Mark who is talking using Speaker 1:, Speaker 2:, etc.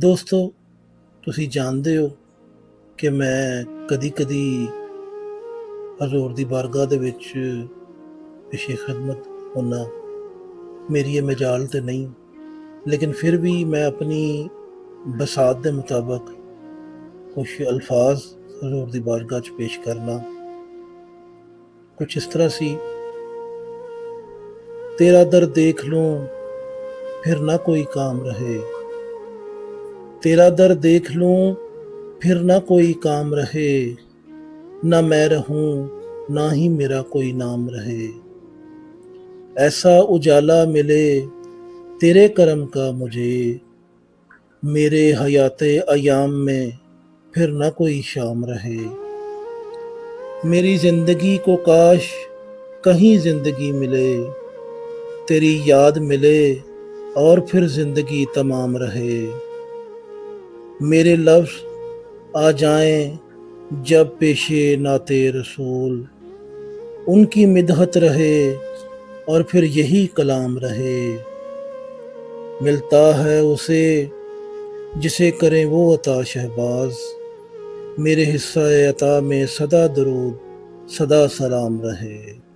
Speaker 1: ਦੋਸਤੋ, ਤੁਸੀਂ ਜਾਣਦੇ ਹੋ ਕਿ ਮੈਂ ਕਦੀ-ਕਦੀ ਹਜ਼ੂਰ ਦੀ ਬਾਰਗਾਹ ਦੇ ਵਿੱਚ ਪੇਸ਼ੇ ਖਿਦਮਤ ਹੁੰਦਾ। ਮੇਰੀ ਇਹ ਮਜਾਲ ਤੇ ਨਹੀਂ, ਲੇਕਿਨ ਫਿਰ ਵੀ ਮੈਂ ਆਪਣੀ ਬਸਾਤ ਦੇ ਮੁਤਾਬਕ ਕੁਛ ਅਲਫਾਜ਼ ਹਜ਼ੂਰ ਦੀ ਬਾਰਗਾਹ 'ਚ ਪੇਸ਼ ਕਰਨਾ। ਕੁਛ ਇਸ ਤਰ੍ਹਾਂ ਸੀ, तेरा दर देख लूं फिर ना कोई काम रहे, तेरा दर देख लूं फिर ना कोई काम रहे, ना मैं रहूं ना ही मेरा कोई नाम रहे। ऐसा उजाला मिले तेरे करम का मुझे, मेरे हयाते अयाम में फिर ना कोई शाम रहे। मेरी जिंदगी को काश कहीं जिंदगी मिले, तेरी याद मिले और फिर जिंदगी तमाम रहे। मेरे लफ्ज़ आ जाएं जब पेशे नाते रसूल, उनकी मिदहत रहे और फिर यही कलाम रहे। मिलता है उसे जिसे करें वो अता शहबाज, मेरे हिस्सा अता में सदा दरूद सदा सलाम रहे।